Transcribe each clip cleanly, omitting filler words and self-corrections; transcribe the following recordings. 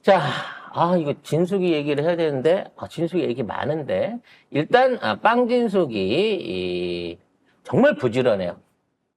자, 이거 진숙이 얘기를 해야 되는데, 진숙이 얘기 많은데, 일단, 빵진숙이, 정말 부지런해요.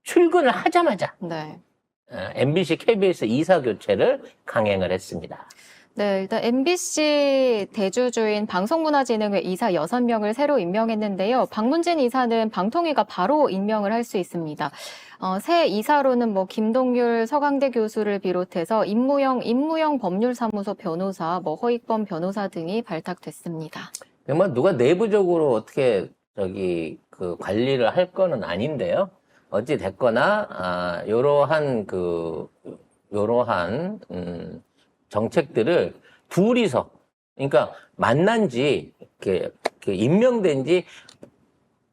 출근을 하자마자, 네. MBC, KBS 이사 교체를 강행을 했습니다. 네, 일단 MBC 대주주인 방송문화진흥회 이사 6명을 새로 임명했는데요. 박문진 이사는 방통위가 바로 임명을 할 수 있습니다. 새 이사로는 김동률 서강대 교수를 비롯해서 임무영 법률사무소 변호사, 허익범 변호사 등이 발탁됐습니다. 누가 내부적으로 어떻게 관리를 할 거는 아닌데요. 어찌 됐거나 요러한 정책들을 둘이서, 그러니까 만난 지 임명된 지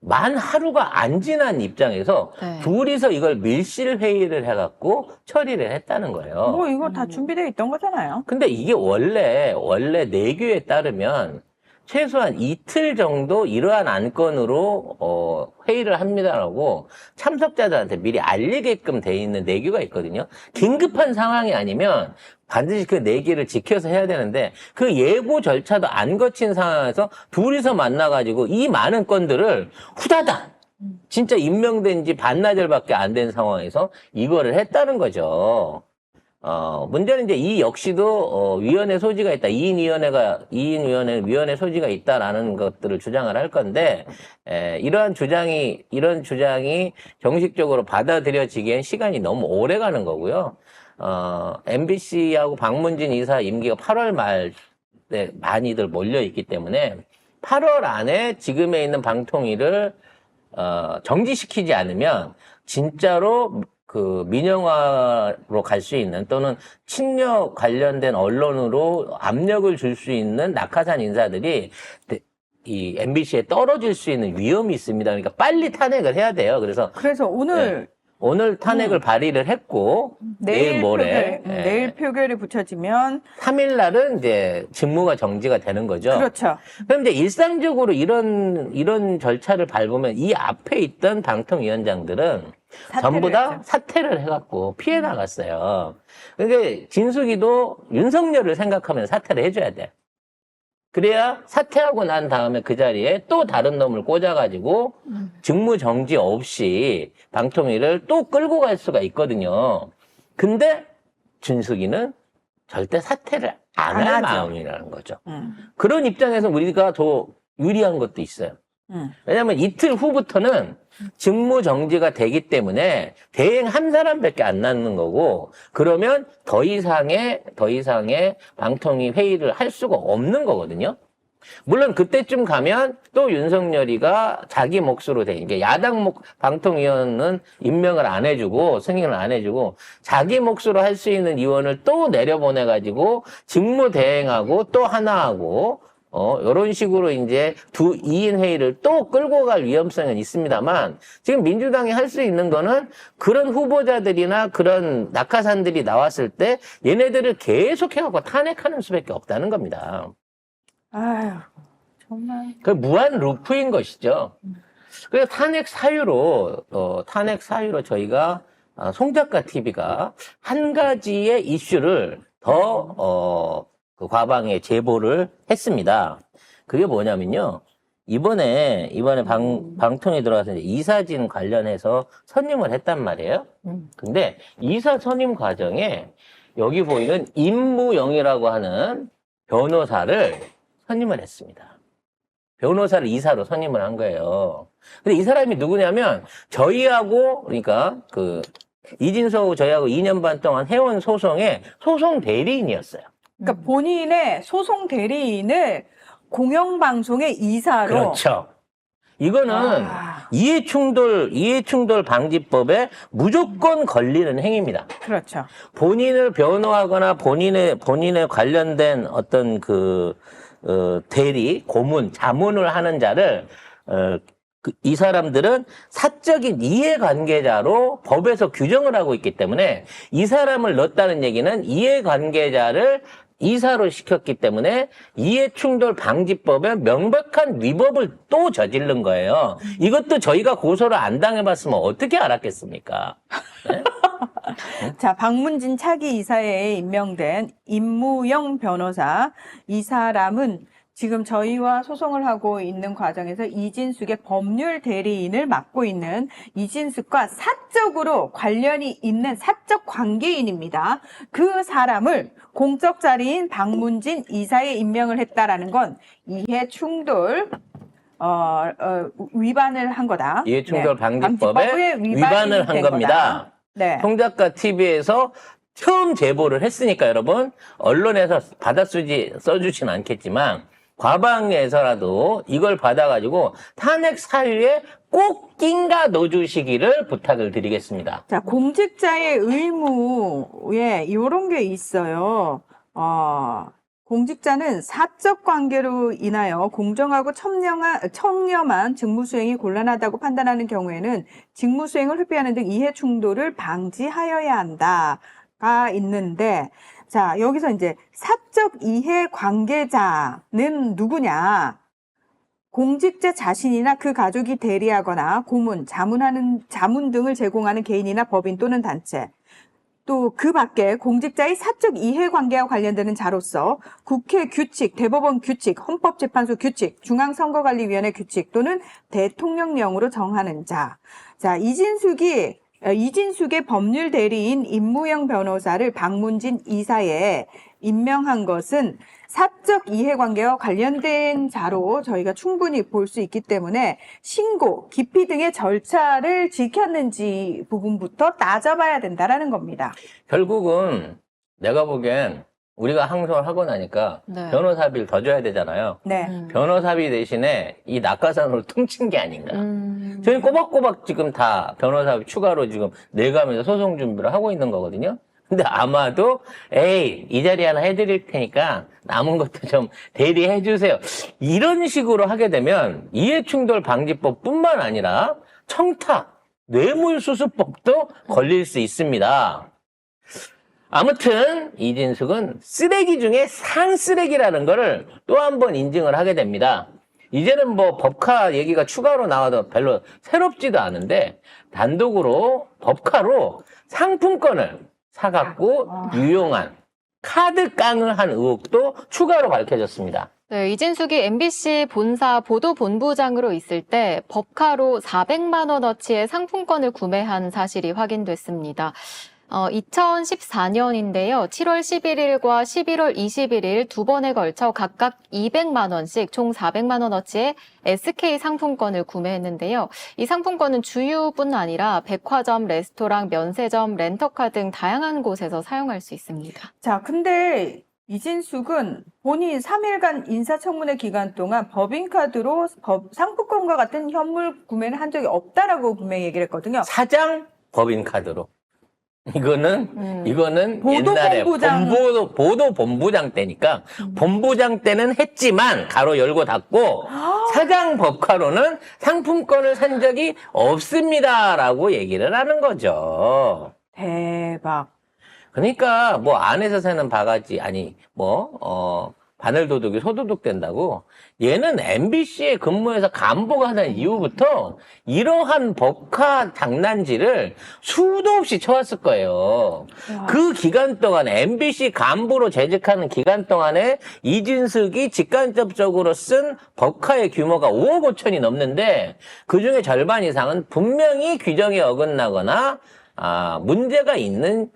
만 하루가 안 지난 입장에서 네. 둘이서 이걸 밀실 회의를 해갖고 처리를 했다는 거예요. 이거 다 준비되어 있던 거잖아요. 근데 이게 원래 내규에 따르면 최소한 이틀 정도 이러한 안건으로 회의를 합니다라고 참석자들한테 미리 알리게끔 돼 있는 내규가 있거든요. 긴급한 상황이 아니면 반드시 그 내규를 지켜서 해야 되는데 그 예고 절차도 안 거친 상황에서 둘이서 만나가지고 이 많은 건들을 후다닥 진짜 임명된 지 반나절밖에 안 된 상황에서 이거를 했다는 거죠. 문제는 이제 이 역시도, 위원회 소지가 있다. 위원회 소지가 있다라는 것들을 주장을 할 건데, 이런 주장이 정식적으로 받아들여지기엔 시간이 너무 오래 가는 거고요. MBC하고 박문진 이사 임기가 8월 말에 많이들 몰려있기 때문에, 8월 안에 지금에 있는 방통위를, 정지시키지 않으면, 진짜로 민영화로 갈 수 있는 또는 친여 관련된 언론으로 압력을 줄 수 있는 낙하산 인사들이 이 MBC에 떨어질 수 있는 위험이 있습니다. 그러니까 빨리 탄핵을 해야 돼요. 그래서 오늘 탄핵을 발의를 했고 내일 모레 내일 표결이 붙여지면 3일 날은 이제 직무가 정지가 되는 거죠. 그렇죠. 그럼 이제 일상적으로 이런 절차를 밟으면 이 앞에 있던 방통위원장들은 전부 다 사퇴를 해갖고 피해 나갔어요. 근데 진숙이도 윤석열을 생각하면 사퇴를 해줘야 돼. 그래야 사퇴하고 난 다음에 그 자리에 또 다른 놈을 꽂아가지고 직무 정지 없이 방통위를 또 끌고 갈 수가 있거든요. 근데 진숙이는 절대 사퇴를 안 할 마음이라는 거죠. 그런 입장에서 우리가 더 유리한 것도 있어요. 왜냐하면 이틀 후부터는 직무 정지가 되기 때문에 대행 한 사람밖에 안 남는 거고, 그러면 더 이상의 방통위 회의를 할 수가 없는 거거든요. 물론 그때쯤 가면 또 윤석열이가 자기 몫으로 이게 야당 방통위원은 임명을 안 해주고 승인을 안 해주고 자기 몫으로 할 수 있는 의원을 또 내려보내가지고 직무 대행하고 또 하나 하고 요런 식으로 이제 2인 회의를 또 끌고 갈 위험성은 있습니다만, 지금 민주당이 할 수 있는 거는 그런 후보자들이나 그런 낙하산들이 나왔을 때 얘네들을 계속해갖고 탄핵하는 수밖에 없다는 겁니다. 아유, 정말. 그 무한 루프인 것이죠. 그래서 탄핵 사유로 저희가, 송작가 TV가 한 가지의 이슈를 더, 과방에 제보를 했습니다. 그게 뭐냐면요. 이번에 방통에 들어가서 이제 이사진 관련해서 선임을 했단 말이에요. 근데 이사 선임 과정에 여기 보이는 임무영이라고 하는 변호사를 선임을 했습니다. 변호사를 이사로 선임을 한 거예요. 근데 이 사람이 누구냐면 그러니까 이진서하고 저희하고 2년 반 동안 해온 소송의 소송 대리인이었어요. 그러니까 본인의 소송 대리인을 공영방송의 이사로. 그렇죠. 이거는 이해충돌 방지법에 무조건 걸리는 행위입니다. 그렇죠. 본인을 변호하거나 본인의 관련된 어떤 대리, 고문, 자문을 하는 자를, 이 사람들은 사적인 이해관계자로 법에서 규정을 하고 있기 때문에 이 사람을 넣었다는 얘기는 이해관계자를 이사로 시켰기 때문에 이해충돌 방지법에 명백한 위법을 또 저지른 거예요. 이것도 저희가 고소를 안 당해봤으면 어떻게 알았겠습니까? 네? 자, 박문진 차기 이사회에 임명된 임무영 변호사. 이 사람은 지금 저희와 소송을 하고 있는 과정에서 이진숙의 법률 대리인을 맡고 있는 이진숙과 사적으로 관련이 있는 사적 관계인입니다. 그 사람을 공적 자리인 박문진 이사에 임명을 했다라는 건 이해 충돌 위반을 한 거다. 이해충돌 네. 방지법에 위반을 한 된 겁니다. 거다. 네. 총작가 TV에서 처음 제보를 했으니까 여러분 언론에서 써주진 않겠지만 과방에서라도 이걸 받아가지고 탄핵 사유에 꼭 낀가 넣어주시기를 부탁을 드리겠습니다. 자, 공직자의 의무에 이런 게 있어요. 공직자는 사적 관계로 인하여 공정하고 청렴한 직무수행이 곤란하다고 판단하는 경우에는 직무수행을 회피하는 등 이해충돌을 방지하여야 한다가 있는데, 자, 여기서 이제 사적 이해 관계자는 누구냐? 공직자 자신이나 그 가족이 대리하거나 고문, 자문 등을 제공하는 개인이나 법인 또는 단체. 또 그 밖에 공직자의 사적 이해관계와 관련되는 자로서 국회 규칙, 대법원 규칙, 헌법재판소 규칙, 중앙선거관리위원회 규칙 또는 대통령령으로 정하는 자. 자, 이진숙의 법률 대리인 임무영 변호사를 박문진 이사에 임명한 것은 사적 이해관계와 관련된 자로 저희가 충분히 볼 수 있기 때문에 신고, 기피 등의 절차를 지켰는지 부분부터 따져봐야 된다라는 겁니다. 결국은 내가 보기엔 우리가 항소를 하고 나니까 네. 변호사비를 더 줘야 되잖아요. 네. 변호사비 대신에 이 낙하산으로 퉁친 게 아닌가. 저희 꼬박꼬박 지금 다 변호사비 추가로 지금 내가면서 소송 준비를 하고 있는 거거든요. 근데 아마도 이 자리 하나 해드릴 테니까 남은 것도 좀 대리해 주세요. 이런 식으로 하게 되면 이해충돌 방지법뿐만 아니라 청탁, 뇌물수수법도 걸릴 수 있습니다. 아무튼 이진숙은 쓰레기 중에 상쓰레기라는 거를 또 한 번 인증을 하게 됩니다. 이제는 뭐 법카 얘기가 추가로 나와도 별로 새롭지도 않은데 단독으로 법카로 상품권을 사갖고 유용한 카드 깡을 한 의혹도 추가로 밝혀졌습니다. 네, 이진숙이 MBC 본사 보도본부장으로 있을 때 법카로 400만 원어치의 상품권을 구매한 사실이 확인됐습니다. 2014년인데요. 7월 11일과 11월 21일 두 번에 걸쳐 각각 200만 원씩 총 400만 원어치의 SK 상품권을 구매했는데요. 이 상품권은 주유뿐 아니라 백화점, 레스토랑, 면세점, 렌터카 등 다양한 곳에서 사용할 수 있습니다. 자, 근데 이진숙은 본인 3일간 인사청문회 기간 동안 법인카드로 상품권과 같은 현물 구매를 한 적이 없다라고 분명히 얘기를 했거든요. 사장 법인카드로. 이거는 옛날에 보도본부장 때니까 본부장 때는 했지만 가로 열고 닫고 사장 법카로는 상품권을 산 적이 없습니다라고 얘기를 하는 거죠. 대박. 그러니까 뭐 안에서 새는 바가지 바늘도둑이 소도둑 된다고 얘는 MBC에 근무해서 간부가 하는 이후부터 이러한 법카 장난질을 수도 없이 쳐왔을 거예요. 와. 그 기간 동안 MBC 간부로 재직하는 기간 동안에 이진숙이 직간접적으로 쓴 법카의 규모가 5억 5천이 넘는데 그중에 절반 이상은 분명히 규정에 어긋나거나 문제가 있는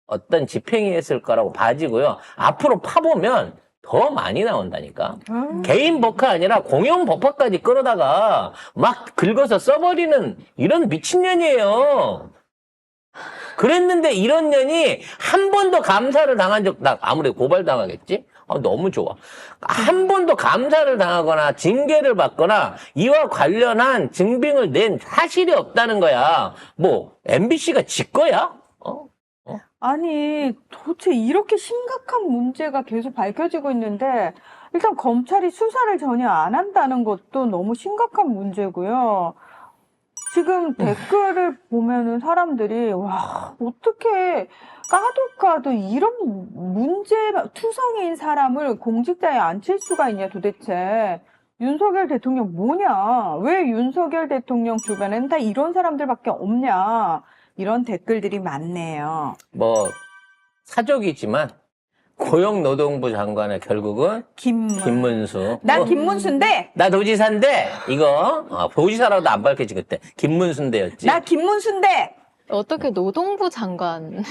어떤 집행이었을 거라고 봐지고요. 앞으로 파보면 더 많이 나온다니까. 개인 법카 아니라 공용 법카까지 끌어다가 막 긁어서 써버리는 이런 미친년이에요. 그랬는데 이런 년이 한 번도 감사를 당한 나 아무래도 고발당하겠지? 너무 좋아. 한 번도 감사를 당하거나 징계를 받거나 이와 관련한 증빙을 낸 사실이 없다는 거야. 뭐 MBC가 지 거야? 아니, 도대체 이렇게 심각한 문제가 계속 밝혀지고 있는데, 일단 검찰이 수사를 전혀 안 한다는 것도 너무 심각한 문제고요. 지금 댓글을 보면은 사람들이, 와, 어떻게 까도 이런 문제투성이인 사람을 공직자에 앉힐 수가 있냐, 도대체. 윤석열 대통령 뭐냐? 왜 윤석열 대통령 주변에는 다 이런 사람들밖에 없냐? 이런 댓글들이 많네요. 뭐 사족이지만 고용노동부 장관의 결국은 김문수. 나 김문수인데. 나 도지사인데 이거 도지사라고도 안 밝혀지 그때 김문수인데였지. 나 김문수인데. 어떻게 노동부 장관을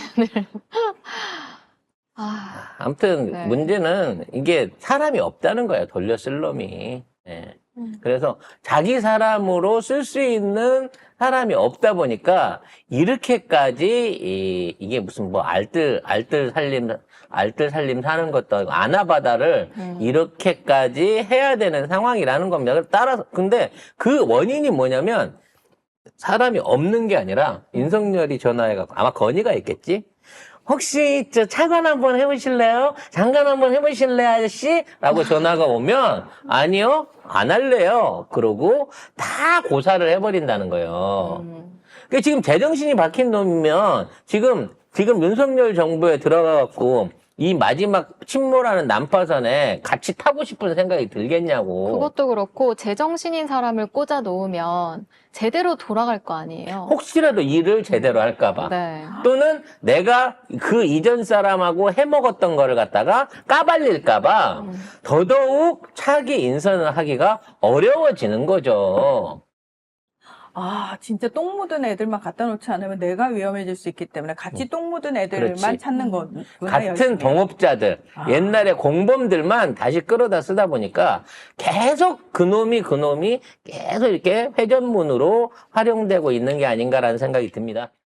아무튼 네. 문제는 이게 사람이 없다는 거예요. 돌려 쓸 놈이. 예. 그래서 자기 사람으로 쓸 수 있는 사람이 없다 보니까 이렇게까지 이게 무슨 뭐 알뜰 살림 사는 것도 아니고 아나바다를 이렇게까지 해야 되는 상황이라는 겁니다. 따라서 근데 그 원인이 뭐냐면 사람이 없는 게 아니라 윤석열이 전화해갖고 아마 건의가 있겠지. 혹시 저 차관 한번 해보실래요? 장관 한번 해보실래요, 아저씨? 라고 전화가 오면 아니요, 안 할래요. 그러고 다 고사를 해버린다는 거예요. 그러니까 지금 제정신이 박힌 놈이면 지금 윤석열 정부에 들어가갖고 이 마지막 침몰하는 난파선에 같이 타고 싶은 생각이 들겠냐고. 그것도 그렇고 제정신인 사람을 꽂아 놓으면 제대로 돌아갈 거 아니에요. 혹시라도 일을 제대로 할까봐. 네. 또는 내가 그 이전 사람하고 해먹었던 거를 갖다가 까발릴까봐 더더욱 차기 인선을 하기가 어려워지는 거죠. 아, 진짜 똥 묻은 애들만 갖다 놓지 않으면 내가 위험해질 수 있기 때문에 같이 똥 묻은 애들만 그렇지. 찾는 거구나. 같은 열심히. 동업자들, 옛날에 공범들만 다시 끌어다 쓰다 보니까 계속 그놈이 계속 이렇게 회전문으로 활용되고 있는 게 아닌가라는 생각이 듭니다.